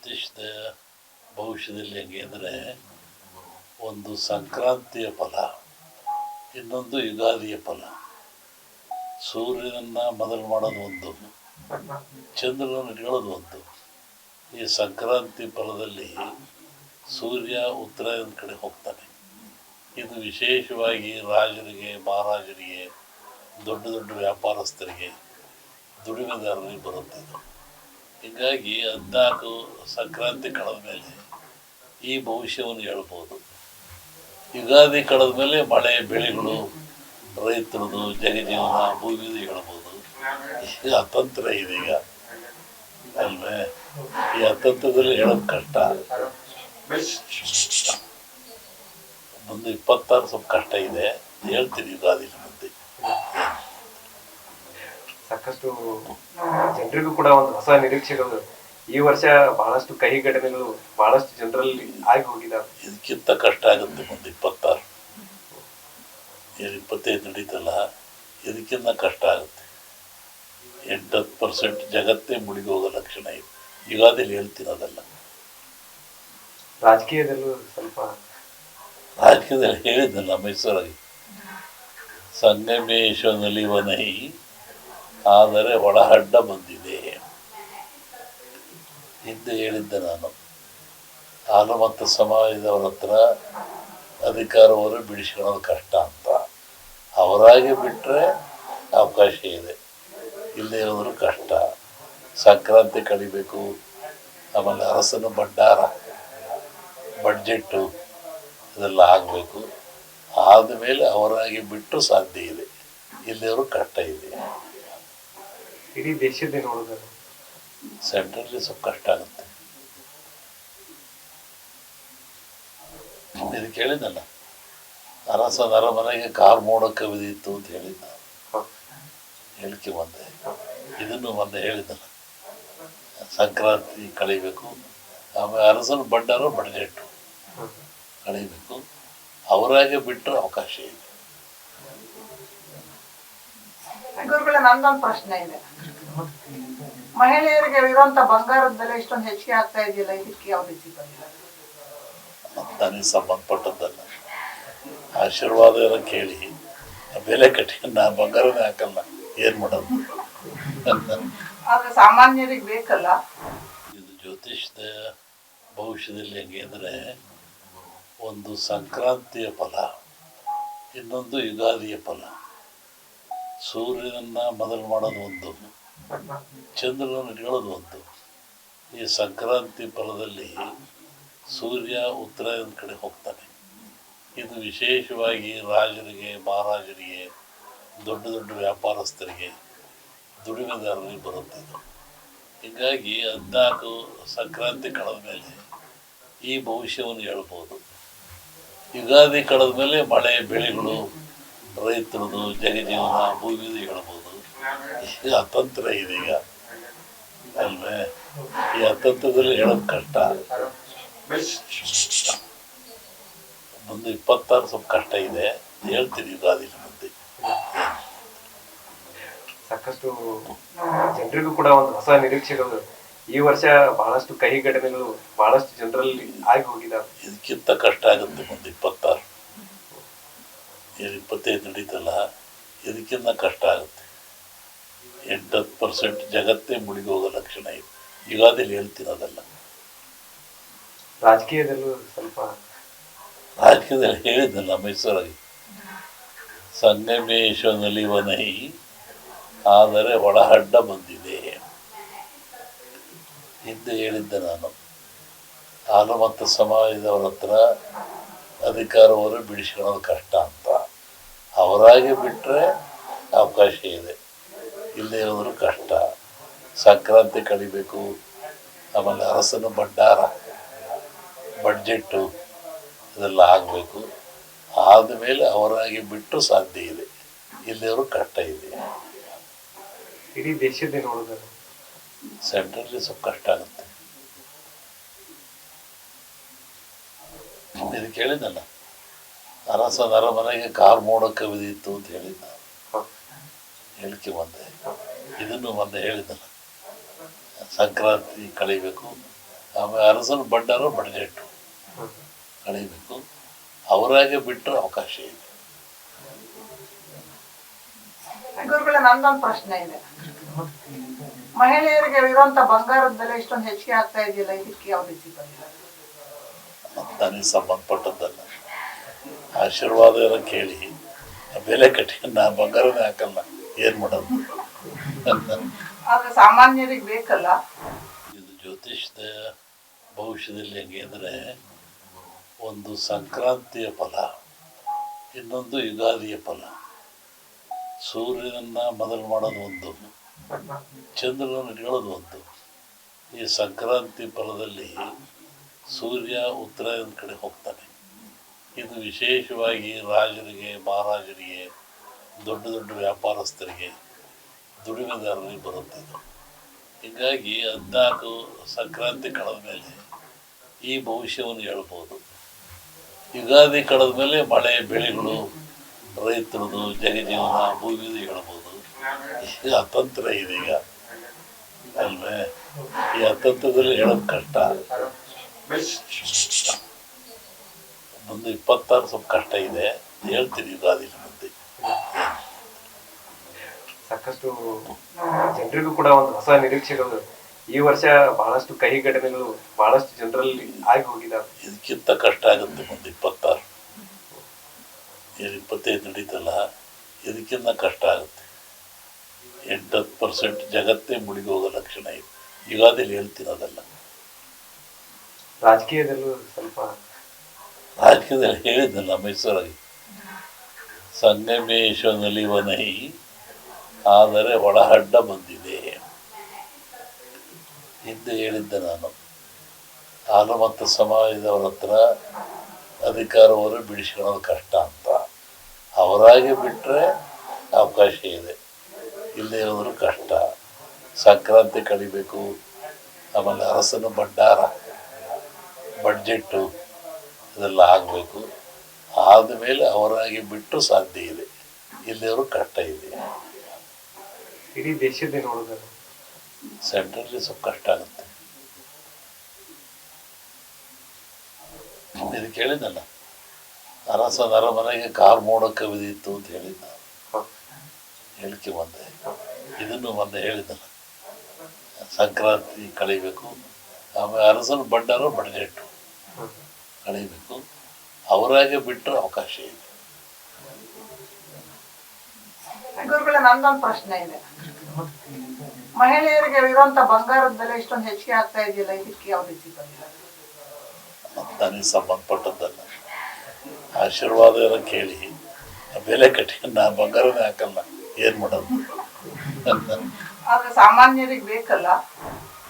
ಜ್ಯೋತಿಷ್ಯದ ಭವಿಷ್ಯದಲ್ಲಿ ಹೆಂಗೆ ಅಂದರೆ, ಒಂದು ಸಂಕ್ರಾಂತಿಯ ಫಲ, ಇನ್ನೊಂದು ಯುಗಾದಿಯ ಫಲ. ಸೂರ್ಯನನ್ನು ಮೊದಲು ಮಾಡೋದು ಒಂದು, ಚಂದ್ರನನ್ನು ಇಟ್ಕೊಳ್ಳೋದು ಒಂದು. ಈ ಸಂಕ್ರಾಂತಿ ಫಲದಲ್ಲಿ ಸೂರ್ಯ ಉತ್ತರಾಯಣದ ಕಡೆ ಹೋಗ್ತಾನೆ. ಇದು ವಿಶೇಷವಾಗಿ ರಾಜರಿಗೆ, ಮಹಾರಾಜರಿಗೆ, ದೊಡ್ಡ ದೊಡ್ಡ ವ್ಯಾಪಾರಸ್ಥರಿಗೆ, ದುಡಿಮೆದಾರರಿಗೆ ಬರುತ್ತೆ ಇದು. ಹೀಗಾಗಿ 14 ಸಂಕ್ರಾಂತಿ ಕಳೆದ ಮೇಲೆ ಈ ಭವಿಷ್ಯವನ್ನು ಹೇಳ್ಬೋದು. ಯುಗಾದಿ ಕಳೆದ ಮೇಲೆ ಮಳೆ, ಬೆಳೆಗಳು, ರೈತರದು, ಜಗಜೀವನ, ಭೂಮಿದು ಹೇಳ್ಬೋದು. ಈಗ ಅತಂತ್ರ ಇದೆ ಈಗ ಅಲ್ವೇ. ಈ ಅತಂತ್ರದಲ್ಲಿ ಹೇಳೋದು ಕಷ್ಟ. ಮುಂದೆ 26 ಸ್ವಲ್ಪ ಕಷ್ಟ ಇದೆ, ಹೇಳ್ತೀನಿ ಯುಗಾದಿ ಮುಂದೆ. ಸಾಕಷ್ಟು ಜನರಿಗೂ ಕೂಡ ಒಂದು ಹೊಸ ನಿರೀಕ್ಷೆಗಳು. ಈ ವರ್ಷ ಬಹಳಷ್ಟು ಕಹಿ ಘಟನೆಗಳು ಬಹಳಷ್ಟು ಜನರಲ್ಲಿ ಆಗಿ ಹೋಗಿದ್ದಾವೆ. ಇದಕ್ಕಿಂತ ಕಷ್ಟ ಆಗುತ್ತೆ ಮುಂದೆ 26. 25 ನಡೀತಲ್ಲ, ಇದಕ್ಕಿಂತ ಕಷ್ಟ ಆಗುತ್ತೆ. 8-10% ಜಗತ್ತೇ ಮುಳುಗಿ ಹೋಗೋ ಲಕ್ಷಣ ಇದೆ. ಯುಗಾದಿಲಿ ಹೇಳ್ತೀನಿ ಅದೆಲ್ಲ. ರಾಜಕೀಯದಲ್ಲೂ ಸ್ವಲ್ಪ ರಾಜಕೀಯದಲ್ಲಿ ಹೇಳಿದ್ನಲ್ಲ, ಮೈಸೂರಾಗಿ ಸಂಗಮೇಶ್ವರನಲ್ಲಿ ವನೈ ಆದರೆ ಒಳಹಡ್ಡ ಬಂದಿದೆ. ಹಿಂದೆ ಹೇಳಿದ್ದೆ ನಾನು, ಹಾಲು ಮತ್ತು ಸಮಾಜದವ್ರ ಹತ್ರ ಅಧಿಕಾರವನ್ನು ಬಿಡಿಸ್ಕೊಳ್ಳೋದು ಕಷ್ಟ ಅಂತ. ಅವರಾಗಿ ಬಿಟ್ಟರೆ ಅವಕಾಶ ಇದೆ, ಇಲ್ಲದೆ ಇರೋದ್ರು ಕಷ್ಟ. ಸಂಕ್ರಾಂತಿ ಕಳಿಬೇಕು, ಆಮೇಲೆ ಅರಸನ ಭಂಡಾರ, ಬಡ್ಜೆಟ್ಟು ಇದೆಲ್ಲ ಆಗಬೇಕು. ಆದಮೇಲೆ ಅವರಾಗಿ ಬಿಟ್ಟು ಸಾಧ್ಯ ಇದೆ, ಇಲ್ಲಿಯವರು ಕಷ್ಟ ಇದೆ. ಇಡೀ ದೇಶದ ನೋಡಿದ್ರೆ ಸೆಂಟ್ರಲ್ಲಿ ಸ್ವಲ್ಪ ಕಷ್ಟ ಆಗುತ್ತೆ. ಇದಕ್ಕೆ ಹೇಳಿದ್ದಲ್ಲ, ಅರಸನ ಅರಮನೆಗೆ ಕಾರ್ ಮೋಡ ಕವಿದಿತ್ತು ಅಂತ ಹೇಳಿದ್ದ, ಹೇಳಿಕೆ ಬಂದೆ. ಇದನ್ನು ಮೊನ್ನೆ ಹೇಳಿದ್ದಲ್ಲ, ಸಂಕ್ರಾಂತಿ ಕಳಿಬೇಕು, ಆಮೇಲೆ ಅರಸನ ಭಂಡಾರ, ಬಡ್ಜೆಟ್ಟು ಕಳಿಬೇಕು. ಅವರಾಗೆ ಬಿಟ್ಟರೆ ಅವಕಾಶ ಇದೆ. ಗುರುಗಳ, ನಂದೊಂದು ಪ್ರಶ್ನೆ ಇದೆ. ಮಹಿಳೆಯರಿಗೆ ಇರುವಂತ ಬಂಗಾರದ ಬೆಲೆ ಇಷ್ಟೊಂದು ಹೆಚ್ಚಿಗೆ ಆಗ್ತಾ ಇದೆಯಲ್ಲ, ಇದಕ್ಕೆ ಯಾವ ರೀತಿ ಬಂದಿಲ್ಲ? ನನಗೆ ಸಂಬಂಧಪಟ್ಟದ್ದಲ್ಲ. ಆಶೀರ್ವಾದ ಏನೋ ಕೇಳಿ ಬೆಲೆ ಕಟ್ಕೊಂಡು ನಾನು ಬಂಗಾರನೇ ಹಾಕಲ್ಲ, ಏನು ಮಾಡೋದು? ಆದ್ರೆ ಸಾಮಾನ್ಯರಿಗೆ ಬೇಕಲ್ಲ. ಇದು ಜ್ಯೋತಿಷ್ಯದ ಭವಿಷ್ಯದಲ್ಲಿ ಹೆಂಗೆ ಅಂದರೆ, ಒಂದು ಸಂಕ್ರಾಂತಿಯ ಫಲ, ಇನ್ನೊಂದು ಯುಗಾದಿಯ ಫಲ. ಸೂರ್ಯನನ್ನು ಮೊದಲು ಮಾಡೋದು ಒಂದು, ಚಂದ್ರನನ್ನು ಇಟ್ಕೊಳ್ಳೋದು ಒಂದು. ಈ ಸಂಕ್ರಾಂತಿ ಫಲದಲ್ಲಿ ಸೂರ್ಯ ಉತ್ತರಾಯಣದ ಕಡೆ ಹೋಗ್ತಾನೆ. ಇದು ವಿಶೇಷವಾಗಿ ರಾಜರಿಗೆ, ಮಹಾರಾಜರಿಗೆ, ದೊಡ್ಡ ದೊಡ್ಡ ವ್ಯಾಪಾರಸ್ಥರಿಗೆ, ದುಡಿಮೆದಾರರಿಗೆ ಬರುತ್ತೆ ಇದು. ಹೀಗಾಗಿ 14 ಸಂಕ್ರಾಂತಿ ಕಳೆದ ಮೇಲೆ ಈ ಭವಿಷ್ಯವನ್ನು ಹೇಳ್ಬೋದು. ಯುಗಾದಿ ಕಳೆದ ಮೇಲೆ ಮಳೆ, ಬೆಳೆಗಳು, ರೈತರದು, ಜಗಜೀವನ, ಭೂಮಿದು ಹೇಳ್ಬೋದು. ಈಗ ಅತಂತ್ರ ಇದೆ ಈಗ ಅಲ್ವೇ. ಈ ಅತಂತ್ರದಲ್ಲಿ ಹೇಳೋದು ಕಷ್ಟ. ಮುಂದೆ 26 ಸ್ವಲ್ಪ ಕಷ್ಟ ಇದೆ, ಹೇಳ್ತೀನಿ ಯುಗಾದಿ ಮುಂದೆ. ಸಾಕಷ್ಟು ಜನರಿಗೂ ಕೂಡ ಒಂದು ಹೊಸ ನಿರೀಕ್ಷೆಗಳು. ಈ ವರ್ಷ ಬಹಳಷ್ಟು ಕಹಿ ಘಟನೆಗಳು ಬಹಳಷ್ಟು ಜನರಲ್ಲಿ ಆಗಿ ಹೋಗಿದ್ದಾವೆ. ಇದಕ್ಕಿಂತ ಕಷ್ಟ ಆಗುತ್ತೆ ಮುಂದೆ 26. 25 ನಡೀತಲ್ಲ, ಇದಕ್ಕಿಂತ ಕಷ್ಟ ಆಗುತ್ತೆ. 8-10% ಜಗತ್ತೇ ಮುಳುಗಿ ಹೋಗೋ ಲಕ್ಷಣ ಇದೆ. ಯುಗಾದಿಲಿ ಹೇಳ್ತೀನಿ ಅದೆಲ್ಲ. ರಾಜಕೀಯದಲ್ಲೂ ಸ್ವಲ್ಪ ರಾಜಕೀಯದಲ್ಲಿ ಹೇಳಿದ್ನಲ್ಲ, ಮೈಸೂರಾಗಿ ಸಂಗಮೇಶ್ವರನಲ್ಲಿ ವನೈ ಆದರೆ ಒಳಹಡ್ಡ ಬಂದಿದೆ. ಹಿಂದೆ ಹೇಳಿದ್ದೆ ನಾನು, ಹಾಲು ಮತ್ತು ಸಮಾಜದವ್ರ ಹತ್ರ ಅಧಿಕಾರವನ್ನು ಬಿಡಿಸ್ಕೊಳ್ಳೋದು ಕಷ್ಟ ಅಂತ. ಅವರಾಗಿ ಬಿಟ್ಟರೆ ಅವಕಾಶ ಇದೆ, ಇಲ್ಲದೆ ಇರೋದ್ರು ಕಷ್ಟ. ಸಂಕ್ರಾಂತಿ ಕಳಿಬೇಕು, ಆಮೇಲೆ ಅರಸನ ಭಂಡಾರ, ಬಡ್ಜೆಟ್ಟು ಇದೆಲ್ಲ ಆಗಬೇಕು. ಆದಮೇಲೆ ಅವರಾಗಿ ಬಿಟ್ಟು ಸಾಧ್ಯ ಇದೆ, ಇಲ್ಲಿಯವರು ಕಷ್ಟ ಇದೆ. ಇಡೀ ದೇಶದ ನೋಡಿದ್ರೆ ಸೆಂಟ್ರಲ್ಲಿ ಸ್ವಲ್ಪ ಕಷ್ಟ ಆಗುತ್ತೆ. ಇದಕ್ಕೆ ಹೇಳಿದ್ದಲ್ಲ, ಅರಸನ ಅರಮನೆಗೆ ಕಾರ್ ಮೋಡ ಕವಿದಿತ್ತು ಅಂತ ಹೇಳಿದ್ದ, ಹೇಳಿಕೆ ಬಂದೆ. ಇದನ್ನು ಮೊನ್ನೆ ಹೇಳಿದ್ದಲ್ಲ, ಸಂಕ್ರಾಂತಿ ಕಳಿಬೇಕು, ಆಮೇಲೆ ಅರಸನ ಬಂಡಾರ ಬಡ್ಜೆಟ್ಟು ಕಳಿಬೇಕು. ಅವರಾಗೆ ಬಿಟ್ಟರೆ ಅವಕಾಶ ಇದೆ. ಗುರುಗಳ ನಂದೊಂದು ಪ್ರಶ್ನೆ ಇದೆ. ಮಹಿಳೆಯರಿಗೆ ಇರುವಂತ ಬಂಗಾರದ ಬೆಲೆ ಇಷ್ಟೊಂದು ಹೆಚ್ಚಿಗೆ ಆಗ್ತಾ ಇದೆಯಲ್ಲ, ಇದಕ್ಕೆ ಯಾವ ರೀತಿ ಪರಿಹಾರ? ನನಗೆ ಸಂಬಂಧಪಟ್ಟದ್ದಲ್ಲ. ಆಶೀರ್ವಾದ ಏನೋ ಕೇಳಿ ಬೆಲೆ ಕಟ್ಟಿ ನಾನು ಬಂಗಾರನೇ ಹಾಕಲ್ಲ, ಏನು ಮಾಡೋದು? ಆದ್ರೆ ಸಾಮಾನ್ಯರಿಗೆ ಬೇಕಲ್ಲ. ಇದು ಜ್ಯೋತಿಷ್ಯದ ಭವಿಷ್ಯದಲ್ಲಿ ಹೆಂಗೆ ಅಂದರೆ, ಒಂದು ಸಂಕ್ರಾಂತಿಯ ಫಲ, ಇನ್ನೊಂದು ಯುಗಾದಿಯ ಫಲ. ಸೂರ್ಯನನ್ನು ಮೊದಲು ಮಾಡೋದು ಒಂದು, ಚಂದ್ರನನ್ನು ಇಟ್ಕೊಳ್ಳೋದು ಒಂದು. ಈ ಸಂಕ್ರಾಂತಿ ಫಲದಲ್ಲಿ ಸೂರ್ಯ ಉತ್ತರಾಯಣದ ಕಡೆ ಹೋಗ್ತಾನೆ. ಇದು ವಿಶೇಷವಾಗಿ ರಾಜರಿಗೆ, ಮಹಾರಾಜರಿಗೆ, ದೊಡ್ಡ ದೊಡ್ಡ ವ್ಯಾಪಾರಸ್ಥರಿಗೆ, ದುಡಿಮೆದಾರರಿಗೆ ಬರುತ್ತೆ ಇದು. ಹೀಗಾಗಿ 14 ಸಂಕ್ರಾಂತಿ ಕಳೆದ ಮೇಲೆ ಈ ಭವಿಷ್ಯವನ್ನು ಹೇಳ್ಬೋದು. ಯುಗಾದಿ ಕಳೆದ ಮೇಲೆ ಮಳೆ, ಬೆಳೆಗಳು, ರೈತರದು, ಜಗಜೀವನ, ಭೂಮಿದು ಹೇಳ್ಬೋದು. ಈಗ ಅತಂತ್ರ ಇದೆ ಈಗ ಅಲ್ವೇ? ಈ ಅತಂತ್ರದಲ್ಲಿ ಹೇಳೋದು ಕಷ್ಟ. ಒಂದು 26 ಸ್ವಲ್ಪ ಕಷ್ಟ ಇದೆ, ಹೇಳ್ತೀನಿ ಯುಗಾದಿ ಮುಂದೆ. ಸಾಕಷ್ಟು ಜನರಿಗೂ ಕೂಡ ಒಂದು ಹೊಸ ನಿರೀಕ್ಷೆಗಳು ಈ ವರ್ಷ ಬಹಳಷ್ಟು ಕಹಿ ಘಟನೆಗಳು ಬಹಳಷ್ಟು ಜನರಲ್ಲಿ ಆಗಿ ಹೋಗಿದ್ದಾವೆ. ಇದಕ್ಕಿಂತ ಕಷ್ಟ ಆಗುತ್ತೆ ಮುಂದೆ 26. 25 ನಡೀತಲ್ಲ, ಇದಕ್ಕಿಂತ ಕಷ್ಟ ಆಗುತ್ತೆ. 8-10% ಜಗತ್ತೇ ಮುಳುಗಿ ಹೋಗೋ ಲಕ್ಷಣ ಇದೆ. ಯುಗಾದಿಲಿ ಹೇಳ್ತೀನಿ ಅದೆಲ್ಲ. ರಾಜಕೀಯದಲ್ಲೂ ಸ್ವಲ್ಪ ರಾಜಕೀಯದಲ್ಲಿ ಹೇಳಿದ್ನಲ್ಲ ಮೈಸೂರಾಗಿ, ಸಂಗಮೇಶ್ವರನಲ್ಲಿ ವನೈ ಆದರೆ ಒಳಹಡ್ಡ ಬಂದಿದೆ. ಹಿಂದೆ ಹೇಳಿದ್ದೆ ನಾನು, ಹಾಲು ಮತ್ತು ಸಮಾಜದವ್ರ ಹತ್ರ ಅಧಿಕಾರವನ್ನು ಬಿಡಿಸ್ಕೊಳ್ಳೋದು ಕಷ್ಟ ಅಂತ. ಅವರಾಗಿ ಬಿಟ್ಟರೆ ಅವಕಾಶ ಇದೆ, ಇಲ್ಲೇ ಹೋದರೂ ಕಷ್ಟ. ಸಂಕ್ರಾಂತಿ ಕಳಿಬೇಕು, ಆಮೇಲೆ ಅರಸನ ಭಂಡಾರ, ಬಡ್ಜೆಟ್ಟು ಇದೆಲ್ಲ ಆಗಬೇಕು. ಆದಮೇಲೆ ಅವರಾಗಿ ಬಿಟ್ಟು ಸಾಧ್ಯ ಇದೆ, ಇಲ್ಲಿಯವರು ಕಷ್ಟ ಇದೆ. ಇಡೀ ದೇಶದ ನೋಡಿದ್ರೆ ಸೆಂಟ್ರಲ್ಲಿ ಸ್ವಲ್ಪ ಕಷ್ಟ ಆಗುತ್ತೆ. ಇದು ಕೇಳಿದ್ದಲ್ಲ, ಅರಸನ ಅರಮನೆಗೆ ಕಾರ್ ಮೋಡ ಕವಿದಿತ್ತು ಅಂತ ಹೇಳಿದ್ದ, ಹೇಳಿಕೆ ಬಂದೆ. ಇದನ್ನು ಮೊನ್ನೆ ಹೇಳಿದ್ದಲ್ಲ, ಸಂಕ್ರಾಂತಿ ಕಳಿಬೇಕು, ಆಮೇಲೆ ಅರಸನ ಬಂಡಾರ ಬಡ್ಜೆಟ್ಟು ಕಳಿಬೇಕು. ಅವರಾಗೆ ಬಿಟ್ಟರೆ ಅವಕಾಶ ಇದೆ. ಗುರುಗಳ ನಂದೊಂದು ಪ್ರಶ್ನೆ ಇದೆ. ಮಹಿಳೆಯರಿಗೆ ಇರುವಂತ ಬಂಗಾರದ ಬೆಲೆ ಇಷ್ಟೊಂದು ಹೆಚ್ಚಿಗೆ ಆಗ್ತಾ ಇದೆಯಲ್ಲ, ಇದಕ್ಕೆ ಯಾವ ರೀತಿ ಪರಿಹಾರ? ನನಗೆ ಸಂಬಂಧಪಟ್ಟದ್ದಲ್ಲ. ಆಶೀರ್ವಾದ ಏನೋ ಕೇಳಿ ಬೆಲೆ ಕಟ್ಟಿ ನಾನು ಬಂಗಾರನೇ ಹಾಕಲ್ಲ, ಏನು ಮಾಡೋದು? ಆದ್ರೆ ಸಾಮಾನ್ಯರಿಗೆ ಬೇಕಲ್ಲ.